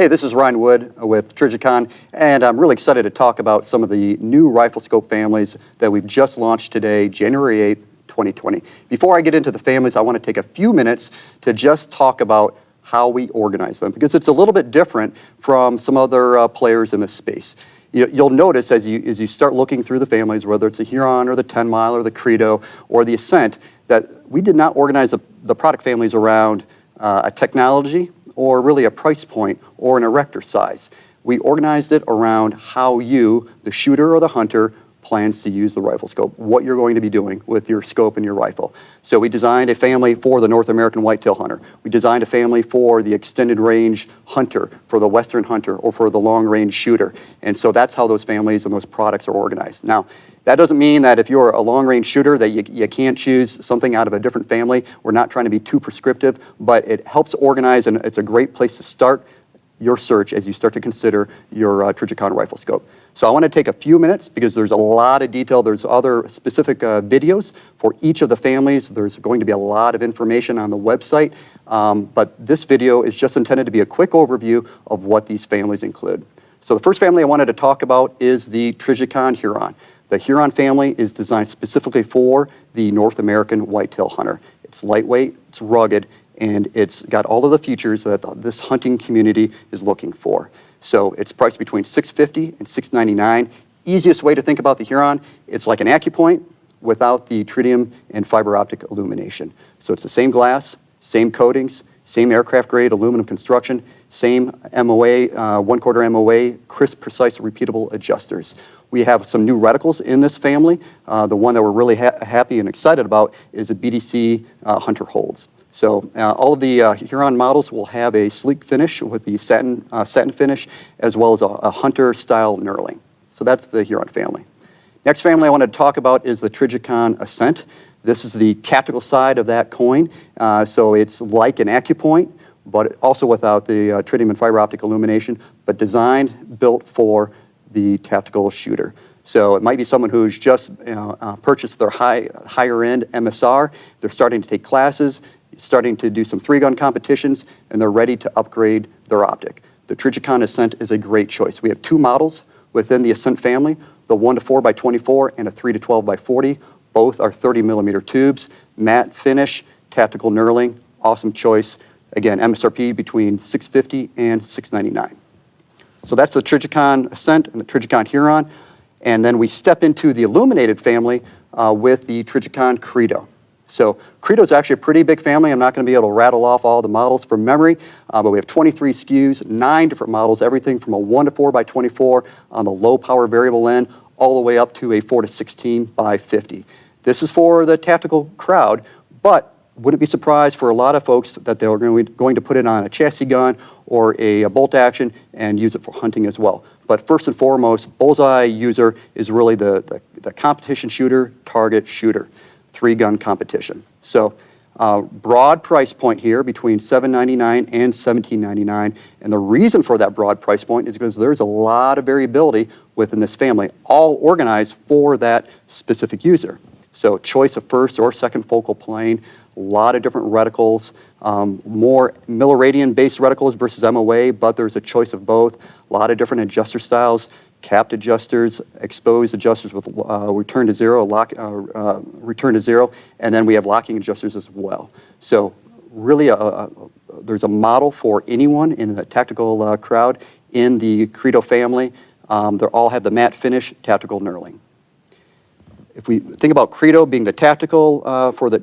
Hey, this is Ryan Wood with Trijicon, and I'm really excited to talk about some of the new Riflescope families that we've just launched today, January 8th, 2020. Before I get into the families, I want to take a few minutes to just talk about how we organize them, because it's a little bit different from some other players in this space. You'll notice as you start looking through the families, whether it's the Huron or the 10 Mile or the Credo or the Ascent, that we did not organize the product families around a technology or really a price point or an erector size. We organized it around how you, the shooter or the hunter, plans to use the rifle scope, what you're going to be doing with your scope and your rifle. So we designed a family for the North American whitetail hunter. We designed a family for the extended range hunter, for the Western hunter, or for the long range shooter. And so that's how those families and those products are organized. Now, that doesn't mean that if you're a long range shooter that you can't choose something out of a different family. We're not trying to be too prescriptive, but it helps organize, and it's a great place to start your search as you start to consider your Trijicon rifle scope. So I want to take a few minutes because there's a lot of detail. There's other specific videos for each of the families. There's going to be a lot of information on the website, but this video is just intended to be a quick overview of what these families include. So the first family I wanted to talk about is the Trijicon Huron. The Huron family is designed specifically for the North American whitetail hunter. It's lightweight, it's rugged, and it's got all of the features that this hunting community is looking for. So it's priced between $650 and $699. Easiest way to think about the Huron, it's like an AccuPoint without the tritium and fiber optic illumination. So it's the same glass, same coatings, same aircraft grade aluminum construction, same MOA, 1/4 MOA, crisp, precise, repeatable adjusters. We have some new reticles in this family. The one that we're really happy and excited about is the BDC Hunter Holds. So all of the Huron models will have a sleek finish with the satin finish, as well as a hunter-style knurling. So that's the Huron family. Next family I wanted to talk about is the Trijicon Ascent. This is the tactical side of that coin. So it's like an AccuPoint, but also without the tritium and fiber optic illumination, but designed, built for the tactical shooter. So it might be someone who's just purchased their higher end MSR. They're starting to take classes, starting to do some 3-gun competitions, and they're ready to upgrade their optic. The Trijicon Ascent is a great choice. We have 2 models within the Ascent family, the 1-4x24 and a 3-12x40. Both are 30mm tubes, matte finish, tactical knurling, awesome choice. Again, MSRP between $650 and $699. So that's the Trijicon Ascent and the Trijicon Huron. And then we step into the illuminated family with the Trijicon Credo. So Credo is actually a pretty big family. I'm not going to be able to rattle off all the models from memory, but we have 23 SKUs, 9 different models, everything from a 1-4x24 on the low power variable end, all the way up to a 4-16x50. This is for the tactical crowd, but wouldn't be surprised for a lot of folks that they're going to put it on a chassis gun or a bolt action and use it for hunting as well. But first and foremost, bullseye user is really the competition shooter, target shooter, 3-gun competition. So broad price point here between $799 and $1799. And the reason for that broad price point is because there's a lot of variability within this family, all organized for that specific user. So choice of first or second focal plane, a lot of different reticles, more milliradian based reticles versus MOA, but there's a choice of both, a lot of different adjuster styles, capped adjusters, exposed adjusters with return to zero, return to zero, and then we have locking adjusters as well. So really there's a model for anyone in the tactical crowd in the Credo family. They all have the matte finish, tactical knurling. If we think about Credo being the tactical,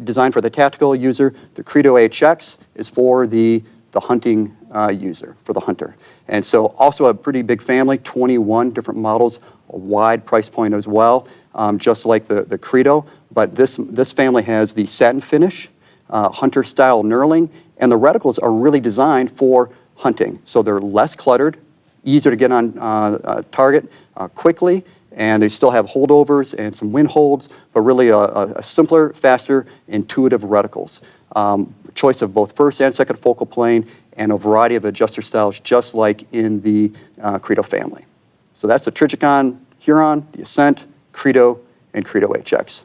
designed for the tactical user, the Credo HX is for the hunting user, for the hunter. And so also a pretty big family, 21 different models, a wide price point as well, just like the Credo. But this family has the satin finish, hunter-style knurling, and the reticles are really designed for hunting. So they're less cluttered, easier to get on target quickly, and they still have holdovers and some wind holds, but really a simpler, faster, intuitive reticles. Choice of both first and second focal plane, and a variety of adjuster styles, just like in the Credo family. So that's the Trijicon Huron, the Ascent, Credo, and Credo HX.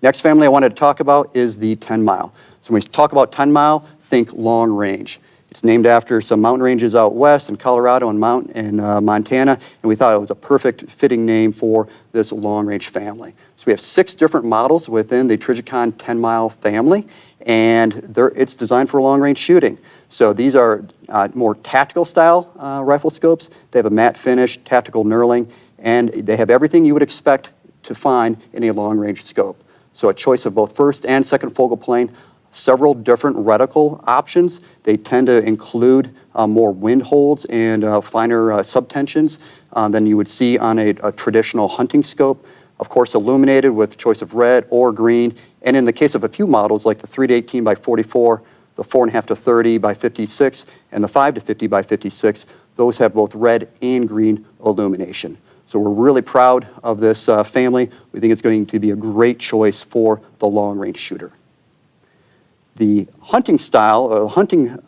Next family I wanted to talk about is the 10 Mile. So when we talk about 10 Mile, think long range. It's named after some mountain ranges out west in Colorado and Montana, and we thought it was a perfect fitting name for this long-range family. So we have 6 different models within the Trijicon 10-mile family, and it's designed for long-range shooting. So these are more tactical style rifle scopes. They have a matte finish, tactical knurling, and they have everything you would expect to find in a long-range scope. So a choice of both first and second focal plane, several different reticle options. They tend to include more wind holds and finer subtensions than you would see on a traditional hunting scope. Of course, illuminated with choice of red or green. And in the case of a few models like the 3 to 18 by 44, the 4.5 to 30 by 56, and the 5 to 50 by 56, those have both red and green illumination. So we're really proud of this family. We think it's going to be a great choice for the long-range shooter. The hunting style, or the hunting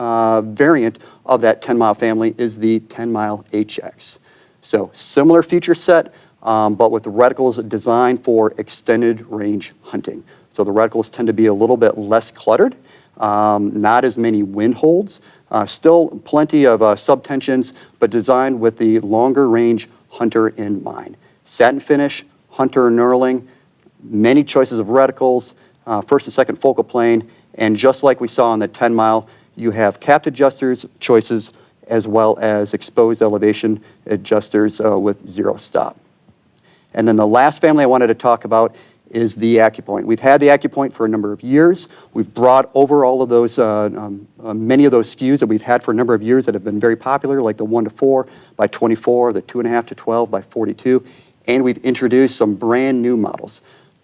variant of that 10-mile family is the 10-mile HX. So similar feature set, but with the reticles designed for extended range hunting. So the reticles tend to be a little bit less cluttered, not as many wind holds, still plenty of subtensions, but designed with the longer range hunter in mind. Satin finish, hunter knurling, many choices of reticles, first and second focal plane, and just like we saw on the 10-mile, you have capped adjusters choices as well as exposed elevation adjusters with 0 stop. And then the last family I wanted to talk about is the AccuPoint. We've had the AccuPoint for a number of years. We've brought over all of those, many of those SKUs that we've had for a number of years that have been very popular, like the 1 to 4 by 24, the 2.5 to 12 by 42, and we've introduced some brand new models.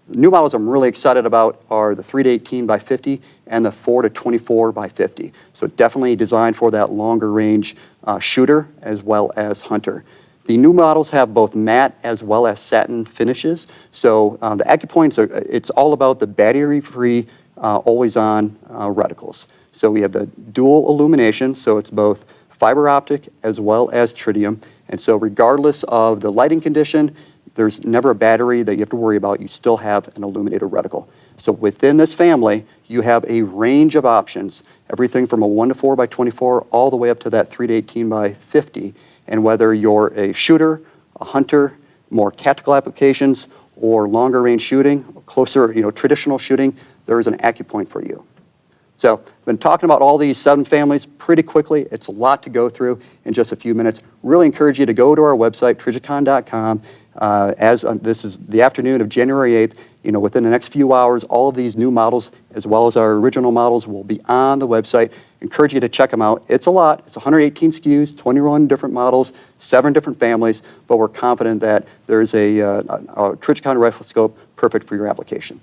The new models I'm really excited about are the 3 to 18 by 50 and the 4 to 24 by 50. So definitely designed for that longer range shooter as well as hunter. The new models have both matte as well as satin finishes. So the AccuPoints, it's all about the battery-free, always-on reticles. So we have the dual illumination, so it's both fiber optic as well as tritium. And so regardless of the lighting condition, there's never a battery that you have to worry about. You still have an illuminated reticle. So within this family, you have a range of options, everything from a 1 to 4 by 24 all the way up to that 3 to 18 by 50. And whether you're a shooter, a hunter, more tactical applications, or longer range shooting, closer, traditional shooting, there is an AccuPoint for you. So I've been talking about all these 7 families pretty quickly. It's a lot to go through in just a few minutes. Really encourage you to go to our website, trijicon.com. This is the afternoon of January 8th. Within the next few hours, all of these new models, as well as our original models, will be on the website. Encourage you to check them out. It's a lot. It's 118 SKUs, 21 different models, 7 different families, but we're confident that there's a Trijicon rifle scope perfect for your application.